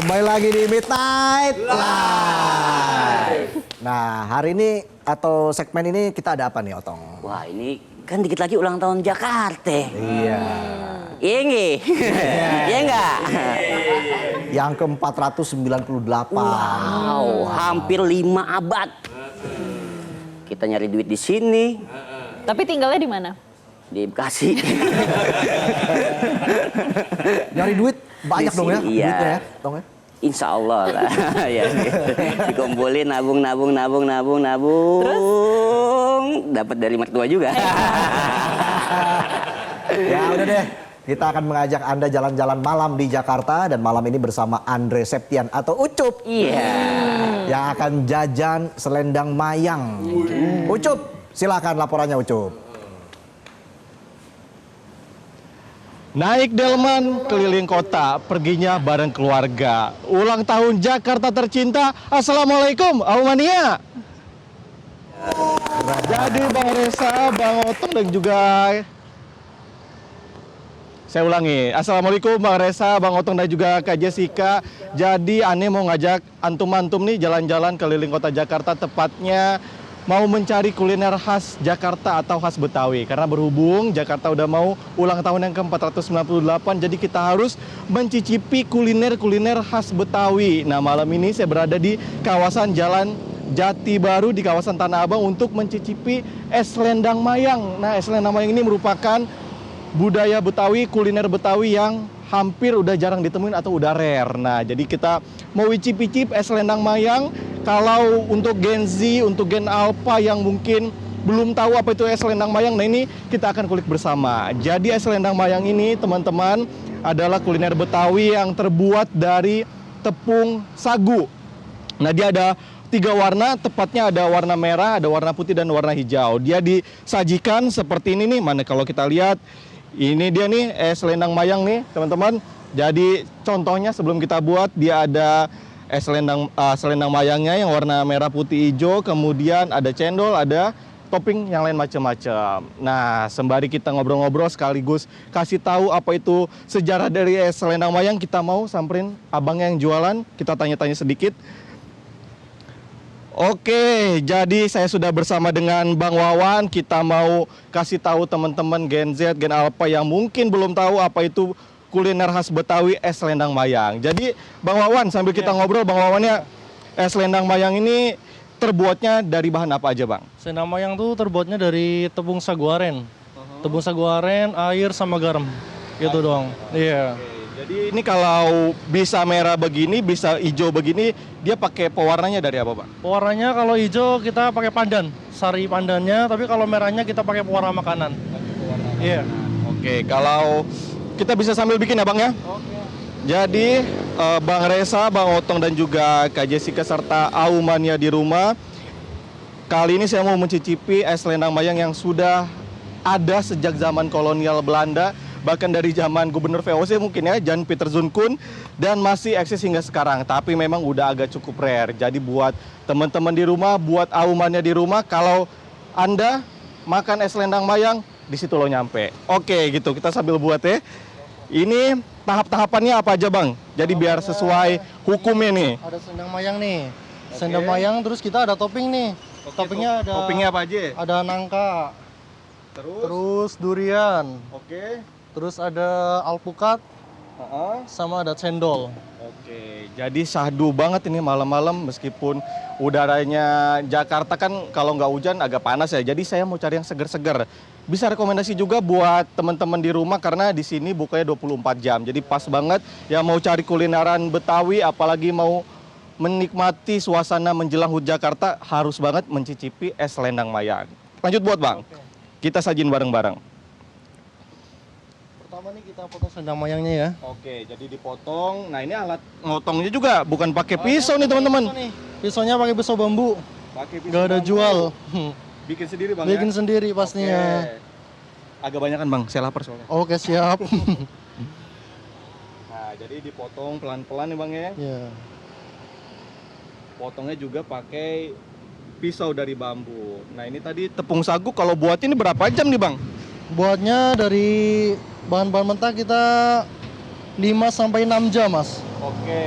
Kembali lagi di Midnight Live. Nah, hari ini atau segmen ini kita ada apa nih, Otong? Wah, ini kan dikit lagi ulang tahun Jakarta. Iya. Iya nggih? Iya enggak? Yang ke-498. Wow, hampir 5 abad. Kita nyari duit di sini, Tapi tinggalnya di mana? di Bekasi. Nyari duit banyak Di dong ya, sini, iya. duitnya ya, Tong ya? Insya Allah lah. Ya, dikumpulin nabung. Dapat dari mertua juga. Ya udah deh, kita akan mengajak Anda jalan-jalan malam di Jakarta. Dan malam ini bersama Andre Septian atau Ucup. Iya. Yang akan jajan selendang mayang. Ucup, silakan laporannya Ucup. Naik delman keliling kota, perginya bareng keluarga. Ulang tahun Jakarta tercinta. Assalamualaikum, Aumania. Jadi Bang Resa, Bang Otong dan juga saya ulangi. Assalamualaikum Bang Resa, Bang Otong dan juga Kak Jessica. Jadi Ane mau ngajak antum-antum nih jalan-jalan keliling kota Jakarta, tepatnya mau mencari kuliner khas Jakarta atau khas Betawi. Karena berhubung Jakarta udah mau ulang tahun yang ke-498, jadi kita harus mencicipi kuliner-kuliner khas Betawi. Nah, malam ini saya berada di kawasan Jalan Jati Baru di kawasan Tanah Abang untuk mencicipi es selendang mayang. Nah, es selendang mayang ini merupakan budaya Betawi, kuliner Betawi yang hampir udah jarang ditemuin atau udah rare. Nah, jadi kita mau icip-icip es selendang mayang. Kalau untuk Gen Z, untuk Gen Alpha yang mungkin belum tahu apa itu es selendang mayang, nah ini kita akan kulik bersama. Jadi es selendang mayang ini, teman-teman, adalah kuliner Betawi yang terbuat dari tepung sagu. Nah, dia ada 3 warna, tepatnya ada warna merah, ada warna putih, dan warna hijau. Dia disajikan seperti ini nih, mana kalau kita lihat, ini dia nih es selendang mayang nih, teman-teman. Jadi contohnya sebelum kita buat, dia ada es selendang mayangnya yang warna merah, putih, hijau, kemudian ada cendol, ada topping yang lain macam-macam. Nah, sembari kita ngobrol-ngobrol sekaligus kasih tahu apa itu sejarah dari es selendang mayang, kita mau samperin abangnya yang jualan, kita tanya-tanya sedikit. Oke, jadi saya sudah bersama dengan Bang Wawan. Kita mau kasih tahu teman-teman Gen Z, Gen Alpha yang mungkin belum tahu apa itu kuliner khas Betawi es selendang mayang. Jadi Bang Wawan, sambil kita ngobrol, Bang Wawannya, es selendang mayang ini terbuatnya dari bahan apa aja, Bang? Selendang mayang tuh terbuatnya dari tepung sagu aren. Tepung sagu aren, air sama garam. Gitu doang. Iya. Jadi ini kalau bisa merah begini, bisa hijau begini, dia pakai pewarnanya dari apa, Bang? Pewarnanya kalau hijau kita pakai pandan, sari pandannya, tapi kalau merahnya kita pakai pewarna makanan. Iya. Oke, kalau kita bisa sambil bikin ya, Bang ya? Oke. Jadi Bang Resa, Bang Otong dan juga Kak Jessica serta Aumania di rumah, kali ini saya mau mencicipi es selendang mayang yang sudah ada sejak zaman kolonial Belanda, bahkan dari zaman Gubernur VOC mungkin ya, Jan Pieter Zoon, dan masih eksis hingga sekarang. Tapi memang udah agak cukup rare. Jadi buat teman-teman di rumah, buat Aumania di rumah, kalau Anda makan es selendang mayang, di situ lo nyampe. Oke, gitu. Kita sambil buat ya. Ini tahap-tahapannya apa aja, Bang? Jadi biar sesuai hukumnya nih. Ada selendang mayang nih. Selendang mayang, terus kita ada topping nih. Toppingnya ada. Toppingnya apa aja? Ada nangka. Terus durian. Oke. Terus ada alpukat. Sama ada cendol. Oke, jadi syahdu banget ini malam-malam meskipun udaranya Jakarta kan kalau nggak hujan agak panas ya. Jadi saya mau cari yang seger-seger. Bisa rekomendasi juga buat teman-teman di rumah karena di sini bukanya 24 jam. Jadi pas banget yang mau cari kulineran Betawi, apalagi mau menikmati suasana menjelang HUT Jakarta, harus banget mencicipi es selendang mayang. Lanjut buat, Bang. Kita sajin bareng-bareng. Pertama nih kita potong selendang mayangnya ya. Oke, jadi dipotong. Nah, ini alat ngotongnya juga bukan pakai pisau nih, teman-teman. Pisaunya pakai pisau bambu. Pakai pisau Gak ada bambu. jual. Bikin sendiri, Bang, Bikin ya? sendiri pastinya. Oke. Agak banyak kan, Bang? Saya lapar soalnya. Oke, siap. Nah, jadi dipotong pelan-pelan nih, Bang ya. Iya. Potongnya juga pakai pisau dari bambu. Nah, ini tadi tepung sagu, kalau buat ini berapa jam nih, Bang? Buatnya dari bahan-bahan mentah kita 5 sampai 6 jam, Mas. Oke.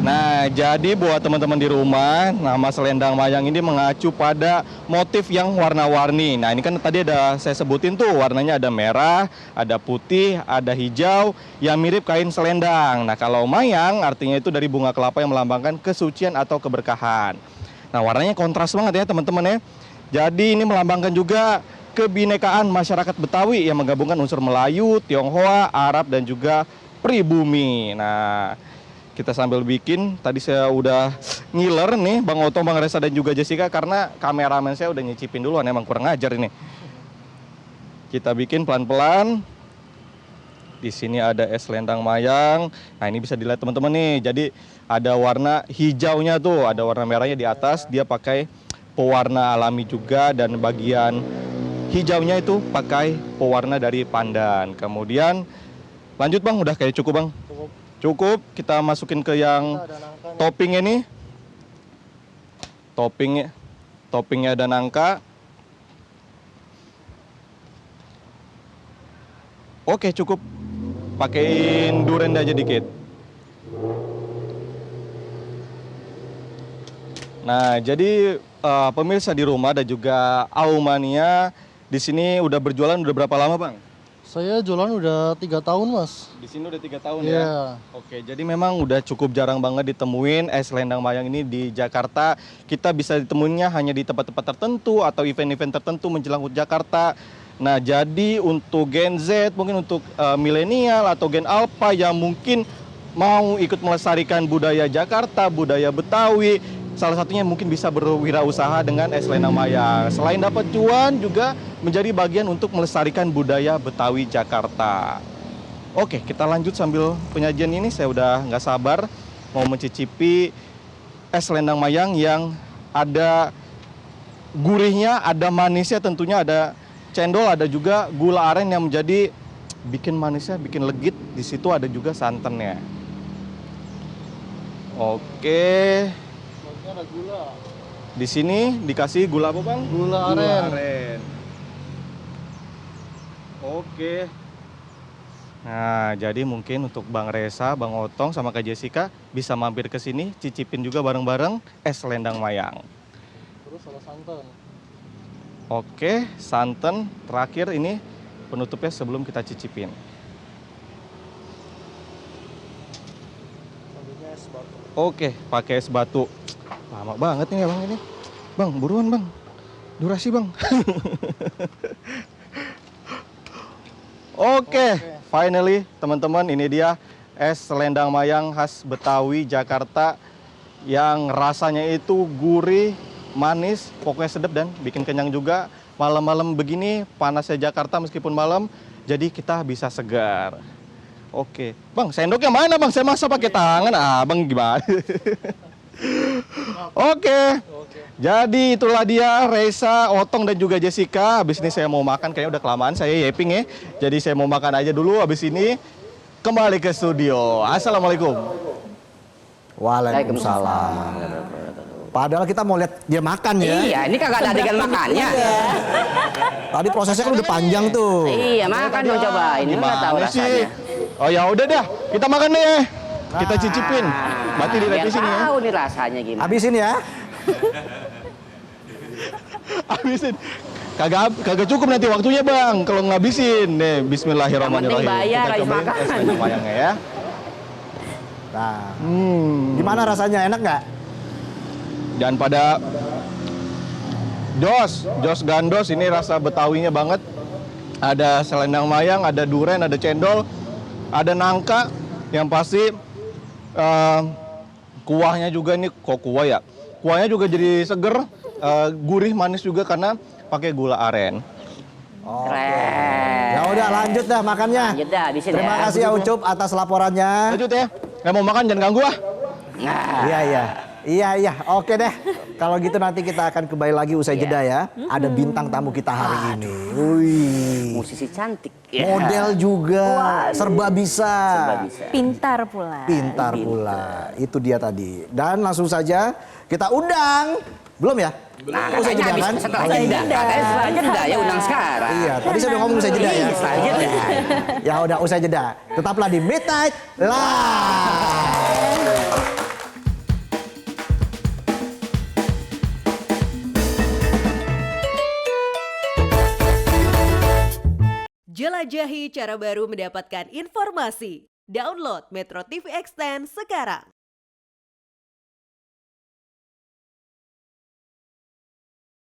Nah, jadi buat teman-teman di rumah, nama selendang mayang ini mengacu pada motif yang warna-warni. Nah, ini kan tadi ada saya sebutin tuh, warnanya ada merah, ada putih, ada hijau, yang mirip kain selendang. Nah, kalau mayang artinya itu dari bunga kelapa yang melambangkan kesucian atau keberkahan. Nah, warnanya kontras banget ya teman-teman ya. Jadi ini melambangkan juga kebinekaan masyarakat Betawi yang menggabungkan unsur Melayu, Tionghoa, Arab, dan juga pribumi. Nah, kita sambil bikin, tadi saya udah ngiler nih Bang Otong, Bang Resa, dan juga Jessica karena kameramen saya udah nyicipin duluan, emang kurang ajar ini. Kita bikin pelan-pelan. Di sini ada es selendang mayang. Nah, ini bisa dilihat teman-teman nih. Jadi ada warna hijaunya tuh, ada warna merahnya di atas, dia pakai pewarna alami juga, dan bagian hijaunya itu pakai pewarna dari pandan. Kemudian lanjut Bang, udah kayak cukup Bang. Cukup, kita masukin ke yang topping ini. Toppingnya ada nangka. Oke, cukup. Pakein durian aja dikit. Nah, jadi pemirsa di rumah dan juga Aumania di sini udah berjualan udah berapa lama Bang? Saya jualan udah 3 tahun, Mas. Di sini udah 3 tahun Iya. ya? Oke, jadi memang udah cukup jarang banget ditemuin es selendang mayang ini di Jakarta. Kita bisa ditemuinya hanya di tempat-tempat tertentu atau event-event tertentu menjelang Jakarta. Nah, jadi untuk Gen Z, mungkin untuk milenial atau Gen Alpha yang mungkin mau ikut melestarikan budaya Jakarta, budaya Betawi, salah satunya mungkin bisa berwirausaha dengan es selendang mayang. Selain dapat cuan, juga menjadi bagian untuk melestarikan budaya Betawi Jakarta. Oke, kita lanjut sambil penyajian ini. Saya udah nggak sabar mau mencicipi es selendang mayang yang ada gurihnya, ada manisnya, tentunya ada cendol, ada juga gula aren yang menjadi bikin manisnya, bikin legit. Di situ ada juga santannya. Oke. Ada gula. Di sini dikasih gula apa Bang? Gula aren. Oke. Nah, jadi mungkin untuk Bang Resa, Bang Otong, sama Kak Jessica bisa mampir ke sini, cicipin juga bareng-bareng es selendang mayang. Terus ada santan. Oke, santan terakhir ini penutupnya sebelum kita cicipin. Selanjutnya es batu. Oke, pakai es batu. Lama banget nih ya Bang ini. Bang, buruan Bang. Durasi Bang. Oke, finally teman-teman, ini dia es selendang mayang khas Betawi Jakarta yang rasanya itu gurih, manis, pokoknya sedap dan bikin kenyang juga. Malam-malam begini, panasnya Jakarta meskipun malam, jadi kita bisa segar. Oke, Bang, sendoknya mana Bang? Saya masak pakai tangan, Bang gimana? Oke. Jadi itulah dia Resa, Otong, dan juga Jessica. Habis ini saya mau makan, kayaknya udah kelamaan saya yaping ya. Jadi saya mau makan aja dulu, habis ini kembali ke studio. Assalamualaikum. Waalaikumsalam. Padahal kita mau lihat dia makan ya. Iya, ini kagak ada adegan makannya. Tadi prosesnya kan udah panjang tuh. Iya, makan dong coba. Ini nggak tahu Gimana sih? rasanya. Oh ya udah dah, kita makan deh. Kita cicipin. Berarti di Biar sini ya. tahu nih rasanya gimana. Habisin ya. Habisin. Kagak cukup nanti waktunya Bang kalau ngabisin. Nih, bismillahirrahmanirrahim. Yang penting bayar, Kita habis cobain makan. es selendang mayangnya ya. Nah, gimana rasanya? Enak nggak? Dan pada Jos gandos ini rasa Betawinya banget. Ada selendang mayang, ada duren, ada cendol, ada nangka. Yang pasti kuahnya juga ini kok kuah ya. Kuahnya juga jadi seger, gurih, manis juga karena pakai gula aren. Keren. Ya udah lanjut dah makannya. Lanjut dah, habisin Terima ya. kasih ya Ucup atas laporannya. Lanjut ya. Nggak mau makan jangan ganggu ah. Nah, Iya. Oke deh. Kalau gitu nanti kita akan kembali lagi usai Iya. jeda ya. Ada bintang tamu kita hari ini. Wih. musisi cantik. Model juga, serba bisa. Serba bisa. Pintar pula. Pintar pula. Itu dia tadi. Dan langsung saja kita undang Belum ya? Nah, Usai katanya jeda habis kan? setelah Oh, jeda. jeda. Katanya setelah jeda ya undang sekarang. Iya, tadi saya udah ngomong usai jeda ya. Iya, setelah jeda. Ya udah usai jeda. Tetaplah di Midnight Live. Jelajahi cara baru mendapatkan informasi. Download Metro TV Extend sekarang.